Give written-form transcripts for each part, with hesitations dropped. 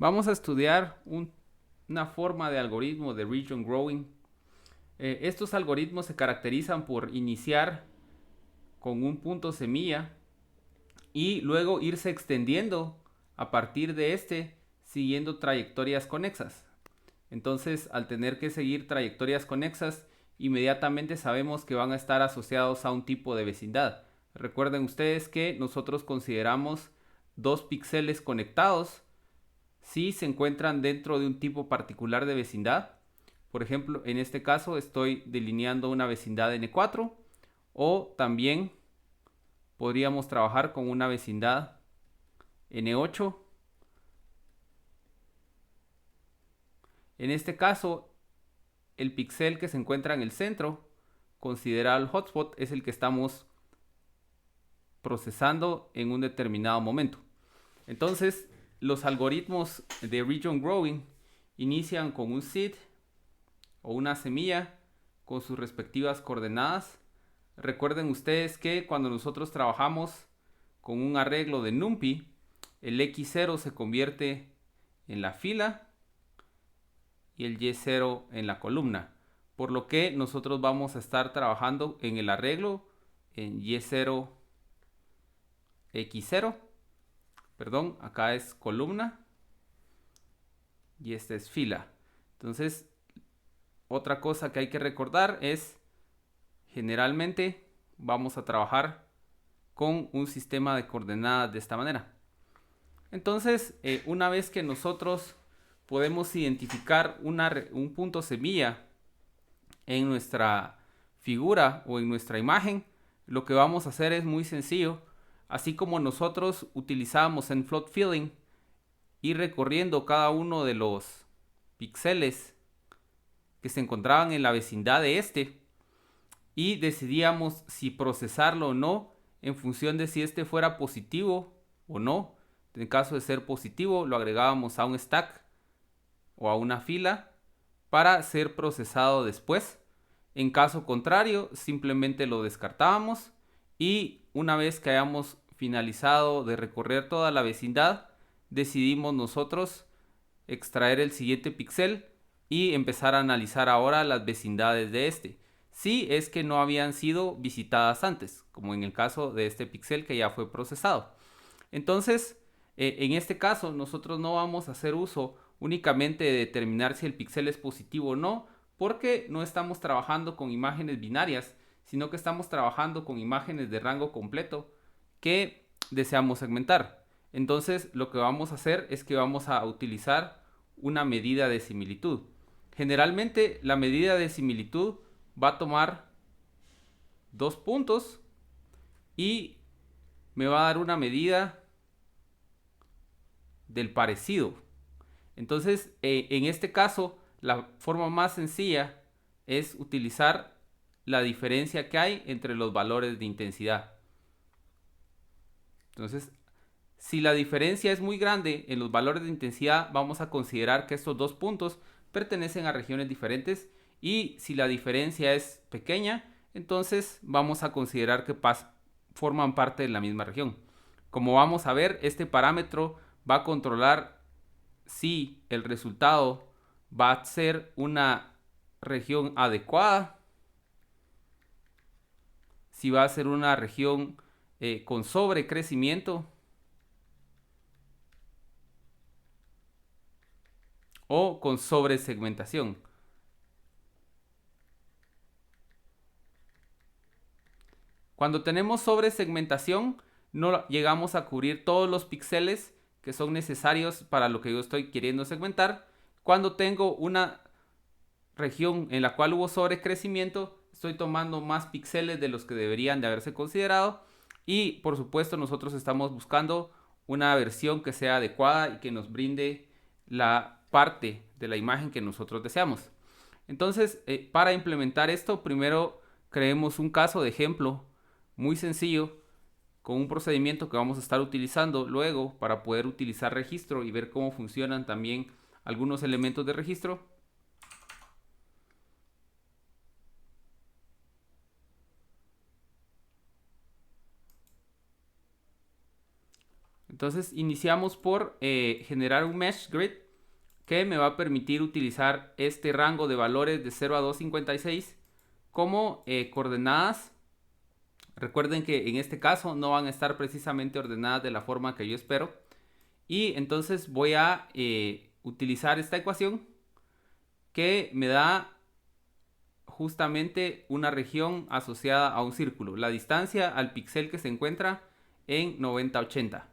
Vamos a estudiar una forma de algoritmo de region growing. Estos algoritmos se caracterizan por iniciar con un punto semilla y luego irse extendiendo a partir de este siguiendo trayectorias conexas. Entonces, al tener que seguir trayectorias conexas, inmediatamente sabemos que van a estar asociados a un tipo de vecindad. Recuerden ustedes que nosotros consideramos dos píxeles conectados si se encuentran dentro de un tipo particular de vecindad. Por ejemplo, en este caso estoy delineando una vecindad N4 o también podríamos trabajar con una vecindad N8. En este caso, el píxel que se encuentra en el centro, considerado el hotspot, es el que estamos procesando en un determinado momento. Entonces, los algoritmos de region growing inician con un seed o una semilla con sus respectivas coordenadas. Recuerden ustedes que cuando nosotros trabajamos con un arreglo de NumPy, el X0 se convierte en la fila y el Y0 en la columna. Por lo que nosotros vamos a estar trabajando en el arreglo en Y0, X0. Perdón, acá es columna y esta es fila. Entonces, otra cosa que hay que recordar es, generalmente vamos a trabajar con un sistema de coordenadas de esta manera. Entonces, una vez que nosotros podemos identificar un punto semilla en nuestra figura o en nuestra imagen, lo que vamos a hacer es muy sencillo. Así como nosotros utilizamos en float filling, ir recorriendo cada uno de los píxeles que se encontraban en la vecindad de este y decidíamos si procesarlo o no en función de si este fuera positivo o no. En caso de ser positivo, lo agregábamos a un stack o a una fila para ser procesado después. En caso contrario, simplemente lo descartábamos y una vez que hayamos finalizado de recorrer toda la vecindad, decidimos nosotros extraer el siguiente píxel y empezar a analizar ahora las vecindades de este. Si es que no habían sido visitadas antes, como en el caso de este píxel que ya fue procesado. Entonces, en este caso, nosotros no vamos a hacer uso únicamente de determinar si el píxel es positivo o no, porque no estamos trabajando con imágenes binarias, sino que estamos trabajando con imágenes de rango completo que deseamos segmentar. Entonces, lo que vamos a hacer es que vamos a utilizar una medida de similitud. Generalmente, la medida de similitud va a tomar dos puntos y me va a dar una medida del parecido. Entonces, en este caso, la forma más sencilla es utilizar la diferencia que hay entre los valores de intensidad. Entonces, si la diferencia es muy grande en los valores de intensidad, vamos a considerar que estos dos puntos pertenecen a regiones diferentes, y si la diferencia es pequeña, entonces vamos a considerar que forman parte de la misma región. Como vamos a ver, este parámetro va a controlar si el resultado va a ser una región adecuada, si va a ser una región con sobrecrecimiento o con sobresegmentación. Cuando tenemos sobresegmentación, no llegamos a cubrir todos los píxeles que son necesarios para lo que yo estoy queriendo segmentar. Cuando tengo una región en la cual hubo sobrecrecimiento, estoy tomando más píxeles de los que deberían de haberse considerado, y por supuesto nosotros estamos buscando una versión que sea adecuada y que nos brinde la parte de la imagen que nosotros deseamos. Entonces, para implementar esto, primero creemos un caso de ejemplo muy sencillo con un procedimiento que vamos a estar utilizando luego para poder utilizar registro y ver cómo funcionan también algunos elementos de registro. Entonces iniciamos por generar un mesh grid que me va a permitir utilizar este rango de valores de 0 a 256 como coordenadas. Recuerden que en este caso no van a estar precisamente ordenadas de la forma que yo espero. Y entonces voy a utilizar esta ecuación que me da justamente una región asociada a un círculo, la distancia al píxel que se encuentra en 90-80.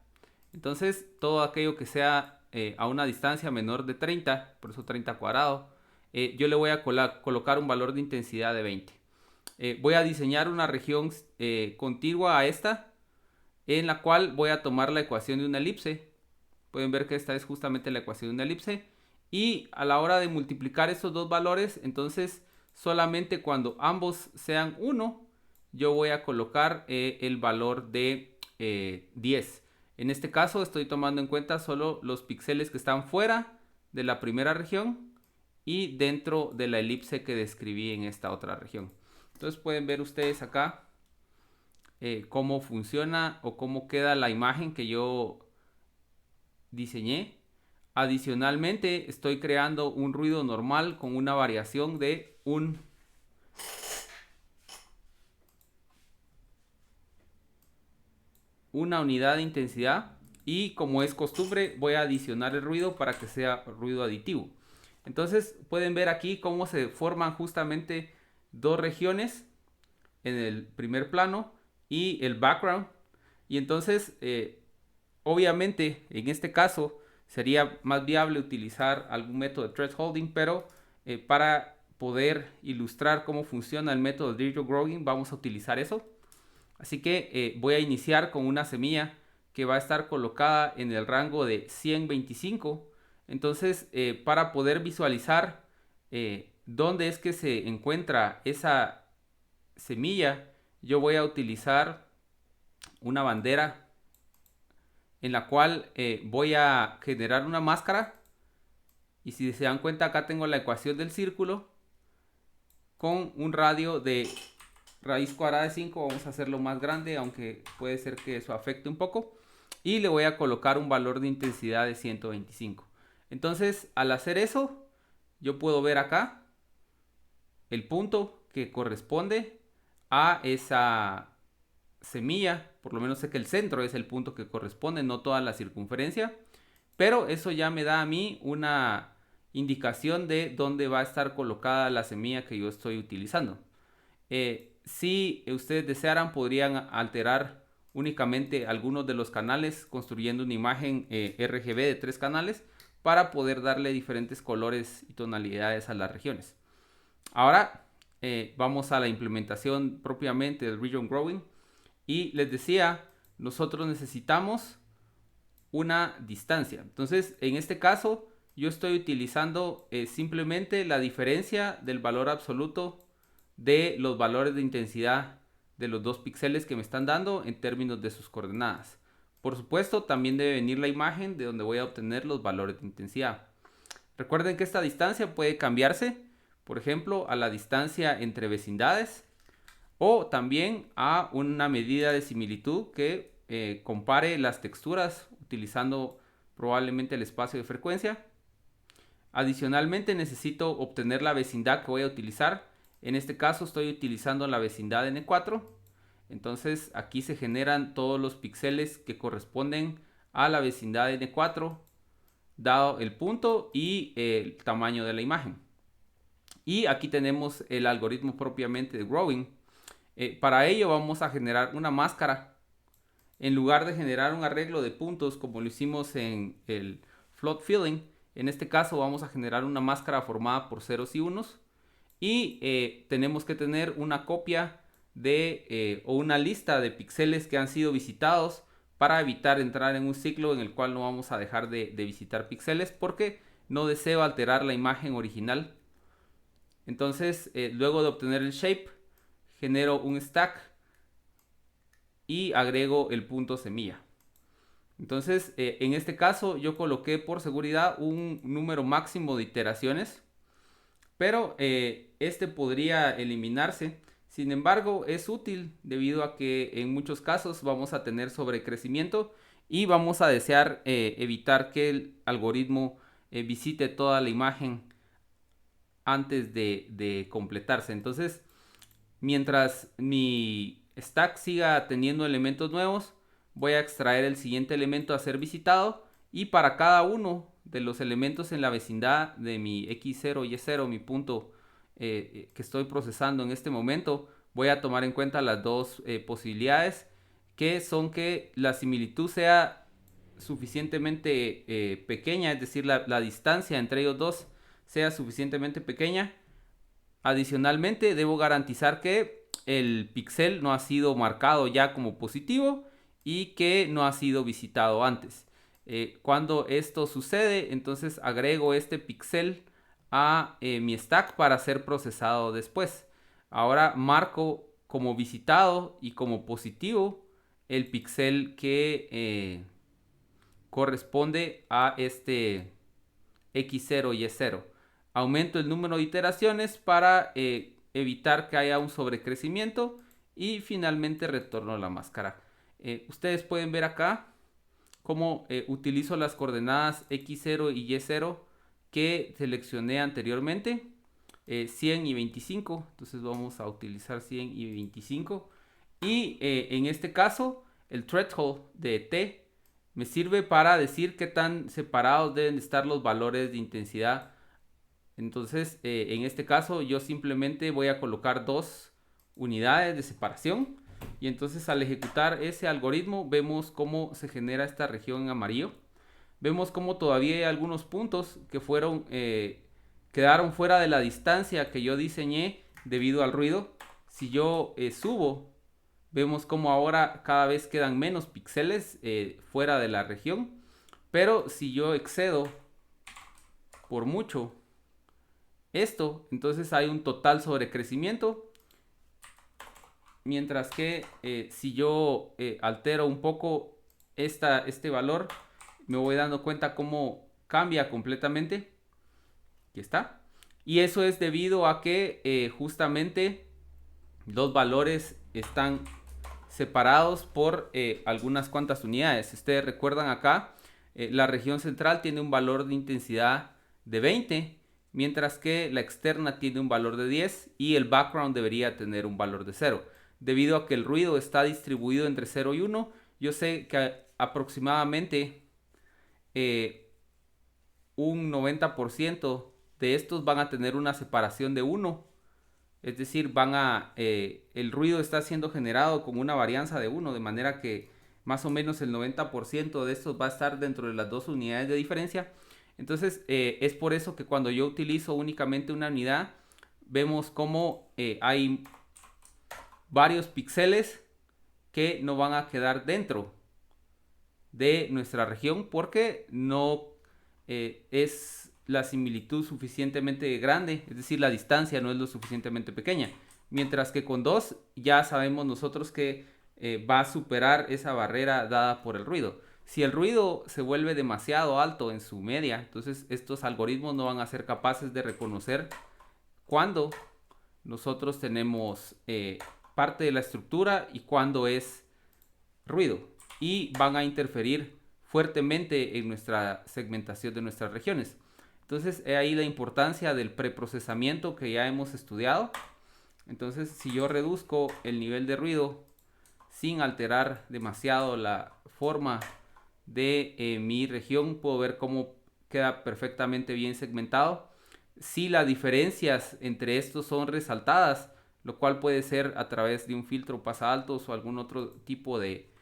Entonces todo aquello que sea a una distancia menor de 30, por eso 30 cuadrado, yo le voy a colocar un valor de intensidad de 20. Voy a diseñar una región contigua a esta, en la cual voy a tomar la ecuación de una elipse. Pueden ver que esta es justamente la ecuación de una elipse. Y a la hora de multiplicar estos dos valores, entonces solamente cuando ambos sean 1, yo voy a colocar el valor de 10. En este caso estoy tomando en cuenta solo los píxeles que están fuera de la primera región y dentro de la elipse que describí en esta otra región. Entonces pueden ver ustedes acá cómo funciona o cómo queda la imagen que yo diseñé. Adicionalmente estoy creando un ruido normal con una variación de una unidad de intensidad, y como es costumbre voy a adicionar el ruido para que sea ruido aditivo. Entonces pueden ver aquí cómo se forman justamente dos regiones en el primer plano y el background. Y entonces obviamente en este caso sería más viable utilizar algún método de thresholding, pero para poder ilustrar cómo funciona el método de Digital Growing vamos a utilizar eso. Así que voy a iniciar con una semilla que va a estar colocada en el rango de 125. Entonces para poder visualizar dónde es que se encuentra esa semilla, yo voy a utilizar una bandera en la cual voy a generar una máscara. Y si se dan cuenta, acá tengo la ecuación del círculo con un radio de raíz cuadrada de 5. Vamos a hacerlo más grande, aunque puede ser que eso afecte un poco. Y le voy a colocar un valor de intensidad de 125. Entonces, al hacer eso, yo puedo ver acá el punto que corresponde a esa semilla. Por lo menos sé que el centro es el punto que corresponde, no toda la circunferencia. Pero eso ya me da a mí una indicación de dónde va a estar colocada la semilla que yo estoy utilizando. Si ustedes desearan, podrían alterar únicamente algunos de los canales construyendo una imagen RGB de 3 canales para poder darle diferentes colores y tonalidades a las regiones. Ahora vamos a la implementación propiamente del Region Growing. Y les decía, nosotros necesitamos una distancia. Entonces, en este caso, yo estoy utilizando simplemente la diferencia del valor absoluto de los valores de intensidad de los dos píxeles que me están dando en términos de sus coordenadas. Por supuesto, también debe venir la imagen de donde voy a obtener los valores de intensidad. Recuerden que esta distancia puede cambiarse, por ejemplo, a la distancia entre vecindades o también a una medida de similitud que compare las texturas utilizando probablemente el espacio de frecuencia. Adicionalmente necesito obtener la vecindad que voy a utilizar. En este caso estoy utilizando la vecindad N4. Entonces aquí se generan todos los píxeles que corresponden a la vecindad N4 dado el punto y el tamaño de la imagen. Y aquí tenemos el algoritmo propiamente de Growing. Para ello vamos a generar una máscara. En lugar de generar un arreglo de puntos como lo hicimos en el float filling, en este caso vamos a generar una máscara formada por ceros y unos. Y tenemos que tener una copia de o una lista de píxeles que han sido visitados para evitar entrar en un ciclo en el cual no vamos a dejar de visitar píxeles porque no deseo alterar la imagen original. Entonces luego de obtener el shape, genero un stack y agrego el punto semilla. Entonces en este caso yo coloqué por seguridad un número máximo de iteraciones, pero este podría eliminarse. Sin embargo, es útil debido a que en muchos casos vamos a tener sobrecrecimiento y vamos a desear evitar que el algoritmo visite toda la imagen antes de completarse. Entonces, mientras mi stack siga teniendo elementos nuevos, voy a extraer el siguiente elemento a ser visitado, y para cada uno de los elementos en la vecindad de mi x0 y y0, mi punto que estoy procesando en este momento, voy a tomar en cuenta las dos posibilidades, que son que la similitud sea suficientemente pequeña, es decir, la distancia entre ellos dos sea suficientemente pequeña. Adicionalmente, debo garantizar que el píxel no ha sido marcado ya como positivo y que no ha sido visitado antes. Cuando esto sucede, entonces agrego este píxel a mi stack para ser procesado después. Ahora marco como visitado y como positivo el píxel que corresponde a este x0 y y0. Aumento el número de iteraciones para evitar que haya un sobrecrecimiento, y finalmente retorno la máscara. Ustedes pueden ver acá cómo utilizo las coordenadas x0 y y0 que seleccioné anteriormente, 100 y 25. Entonces vamos a utilizar 100 y 25, y en este caso el threshold de t me sirve para decir qué tan separados deben estar los valores de intensidad. Entonces, en este caso yo simplemente voy a colocar 2 unidades de separación, y entonces al ejecutar ese algoritmo vemos cómo se genera esta región en amarillo. Vemos cómo todavía hay algunos puntos que quedaron fuera de la distancia que yo diseñé debido al ruido. Si yo subo, vemos como ahora cada vez quedan menos píxeles fuera de la región, pero si yo excedo por mucho esto, entonces hay un total sobrecrecimiento, mientras que si yo altero un poco este valor, me voy dando cuenta cómo cambia completamente. Aquí está. Y eso es debido a que justamente los valores están separados por algunas cuantas unidades. Si ustedes recuerdan acá, la región central tiene un valor de intensidad de 20, mientras que la externa tiene un valor de 10 y el background debería tener un valor de 0. Debido a que el ruido está distribuido entre 0 y 1, yo sé que aproximadamente un 90% de estos van a tener una separación de 1. Es decir, el ruido está siendo generado con una varianza de 1, de manera que más o menos el 90% de estos va a estar dentro de las dos unidades de diferencia. Entonces, es por eso que cuando yo utilizo únicamente una unidad, vemos cómo hay varios píxeles que no van a quedar dentro de nuestra región, porque no es la similitud suficientemente grande, es decir, la distancia no es lo suficientemente pequeña. Mientras que con 2 ya sabemos nosotros que va a superar esa barrera dada por el ruido. Si el ruido se vuelve demasiado alto en su media, entonces estos algoritmos no van a ser capaces de reconocer cuándo nosotros tenemos parte de la estructura y cuándo es ruido, y van a interferir fuertemente en nuestra segmentación de nuestras regiones. Entonces, ahí la importancia del preprocesamiento que ya hemos estudiado. Entonces, si yo reduzco el nivel de ruido sin alterar demasiado la forma de mi región, puedo ver cómo queda perfectamente bien segmentado. Si las diferencias entre estos son resaltadas, lo cual puede ser a través de un filtro pasaltos o algún otro tipo de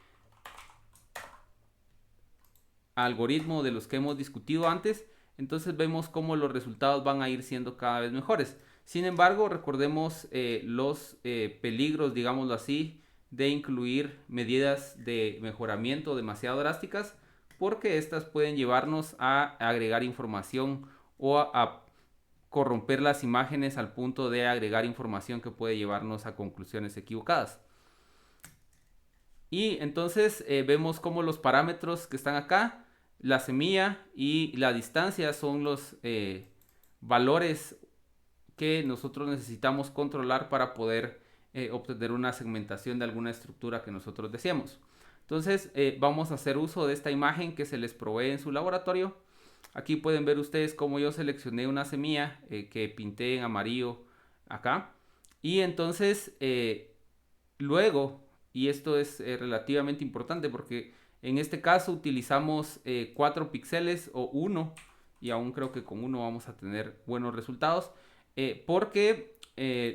algoritmo de los que hemos discutido antes, entonces vemos cómo los resultados van a ir siendo cada vez mejores. Sin embargo, recordemos los peligros, digámoslo así, de incluir medidas de mejoramiento demasiado drásticas, porque estas pueden llevarnos a agregar información o a corromper las imágenes al punto de agregar información que puede llevarnos a conclusiones equivocadas. Y entonces vemos cómo los parámetros que están acá, la semilla y la distancia, son los valores que nosotros necesitamos controlar para poder obtener una segmentación de alguna estructura que nosotros deseamos. Entonces vamos a hacer uso de esta imagen que se les provee en su laboratorio. Aquí pueden ver ustedes cómo yo seleccioné una semilla que pinté en amarillo acá. Y entonces luego, y esto es relativamente importante porque en este caso utilizamos 4 píxeles o 1, y aún creo que con 1 vamos a tener buenos resultados, porque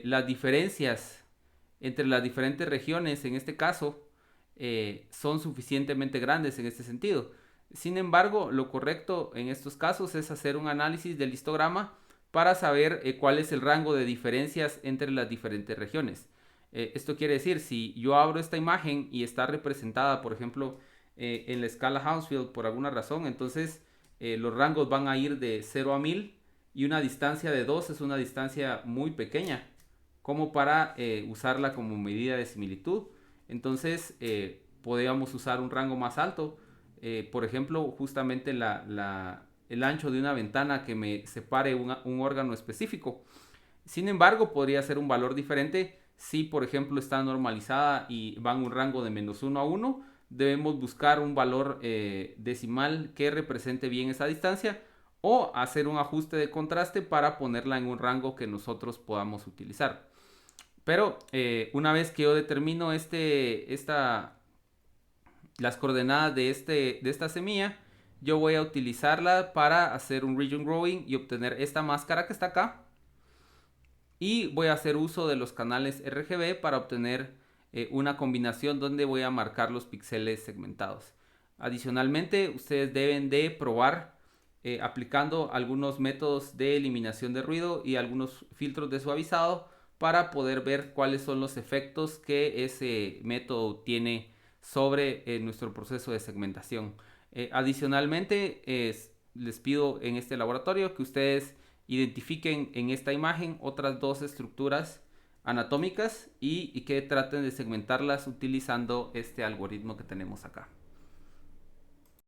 las diferencias entre las diferentes regiones en este caso son suficientemente grandes en este sentido. Sin embargo, lo correcto en estos casos es hacer un análisis del histograma para saber cuál es el rango de diferencias entre las diferentes regiones. Esto quiere decir, si yo abro esta imagen y está representada, por ejemplo, en la escala Hounsfield por alguna razón, entonces los rangos van a ir de 0 a 1000 y una distancia de 2 es una distancia muy pequeña como para usarla como medida de similitud. Entonces podríamos usar un rango más alto, por ejemplo, justamente el ancho de una ventana que me separe un órgano específico. Sin embargo, podría ser un valor diferente si, por ejemplo, está normalizada y va en un rango de -1 a 1. Debemos buscar un valor decimal que represente bien esa distancia o hacer un ajuste de contraste para ponerla en un rango que nosotros podamos utilizar. Pero una vez que yo determino las coordenadas de esta semilla, yo voy a utilizarla para hacer un region growing y obtener esta máscara que está acá. Y voy a hacer uso de los canales RGB para obtener una combinación donde voy a marcar los píxeles segmentados. Adicionalmente, ustedes deben de probar aplicando algunos métodos de eliminación de ruido y algunos filtros de suavizado para poder ver cuáles son los efectos que ese método tiene sobre nuestro proceso de segmentación. Adicionalmente, les pido en este laboratorio que ustedes identifiquen en esta imagen otras dos estructuras anatómicas y que traten de segmentarlas utilizando este algoritmo que tenemos acá.